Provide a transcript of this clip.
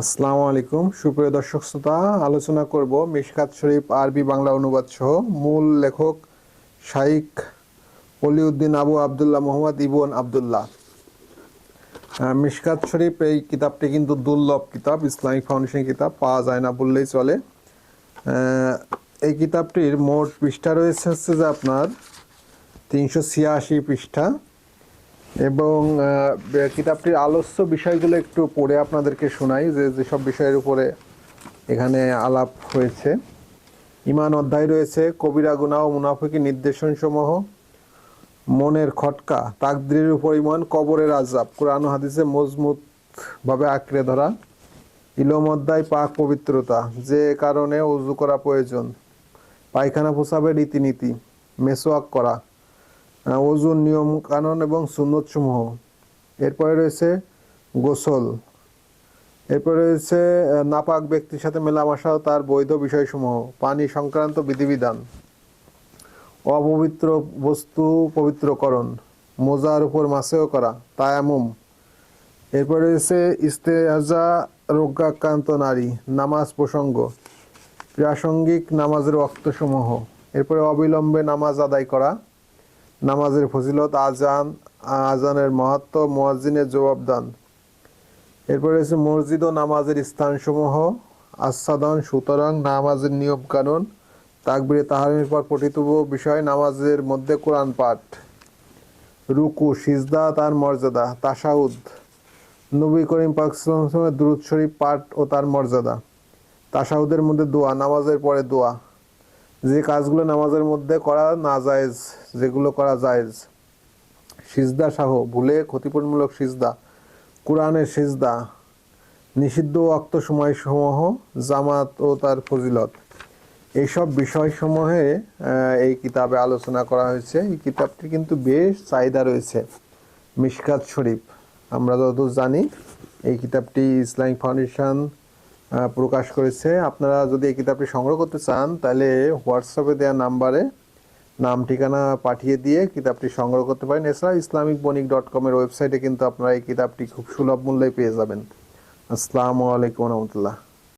আসসালামু আলাইকুম সুপ্রিয় দর্শক শ্রোতা, আলোচনা করব মিশকাত শরীফ আরবি বাংলা অনুবাদ সহ মূল লেখক শাইখ ওলিউদ্দিন আবু আবদুল্লাহ মোহাম্মদ ইবন আবদুল্লাহ। মিশকাত শরীফ এই কিতাবটি কিন্তু দুর্লভ কিতাব, ইসলামিক ফাউন্ডেশন কিতাব, পাওয়া যায় না বললেই চলে। এই কিতাবটির মোট পৃষ্ঠা রয়েছে যে আপনার 386 পৃষ্ঠা এবং কিতাবটির আলোচ্য বিষয়গুলো একটু পড়ে আপনাদেরকে শোনাই যে যেসব বিষয়ের উপরে এখানে আলাপ হয়েছে। ঈমান অধ্যায় রয়েছে, কবিরা গুনাহ ও মুনাফিকি নির্দেশন সমূহ, মনের খটকা, তাকদীরের উপর ঈমান, কবরের আযাব, কোরআন ও হাদিসে মজবুত ভাবে আঁকড়ে ধরা, ইলম অধ্যায় পাক পবিত্রতা, যে কারণে ওযু করা প্রয়োজন, পায়খানা প্রস্রাবের রীতিনীতি, মেসওয়াক করা, ওযুর নিয়ম কানুন এবং সুন্নত সমূহ। এরপরে রয়েছে গোসল, এরপরে রয়েছে নাপাক ব্যক্তির সাথে মেলামেশা ও তার বৈধ বিষয়সমূহ, পানি সংক্রান্ত বিধিবিধান, অপবিত্র বস্তু পবিত্রকরণ, মোজার উপর মাসেও করা, তায়াম্মুম। এরপরে রয়েছে ইস্তেজা, রোগাক্রান্ত নারী, নামাজ প্রসঙ্গ, প্রাসঙ্গিক নামাজের ওয়াক্তসমূহ। এরপরে অবিলম্বে নামাজ আদায় করা, নামাজের ফজিলত, আজানের মাহাত্ম্য, মুয়াজ্জিনের জবাবদান। এরপরে রয়েছে মসজিদ ও নামাজের স্থানসমূহ, আচ্ছাদন, সুতরাং নামাজের নিয়ম কানুন, তাকবীরে তাহরিমের পর পঠিত বিষয়, নামাজের মধ্যে কোরআন পাঠ, রুকু, সিজদা তার মর্যাদা, তাশাহুদ, নবী করিম পাক সাল্লাল্লাহু আলাইহি ওয়াসাল্লামের দুরূদ শরীফ পাঠ ও তার মর্যাদা, তাশাহুদের মধ্যে দোয়া, নামাজের পরে দোয়া, যে কাজগুলো নামাজের মধ্যে করা না জায়েজ, যেগুলো করা জায়েজ, সিজদা সহ ভুলে ক্ষতিপূরণমূলক সিজদা, কোরআনের সিজদা, নিষিদ্ধ ওয়াক্ত সময়সমূহ, জামাত ও তার ফজিলত, এইসব বিষয়সমূহে এই কিতাবে আলোচনা করা হয়েছে। এই কিতাবটি কিন্তু বেশ চাহিদা রয়েছে। মিশকাত শরীফ আমরা যতদূর জানি এই কিতাবটি ইসলামিক ফাউন্ডেশন প্রকাশ করেছে। আপনারা যদি এই কিতাবটি সংগ্রহ করতে চান তাহলে হোয়াটসঅ্যাপে দেওয়া নাম্বারে নাম ঠিকানা পাঠিয়ে দিয়ে কিতাবটি সংগ্রহ করতে পারেন। এছাড়া islamicbonic.com-এর ওয়েবসাইটে কিন্তু আপনারা এই কিতাবটি খুব সুলভ মূল্যে পেয়ে যাবেন। আসসালামু আলাইকুম রহমতুল্লাহ।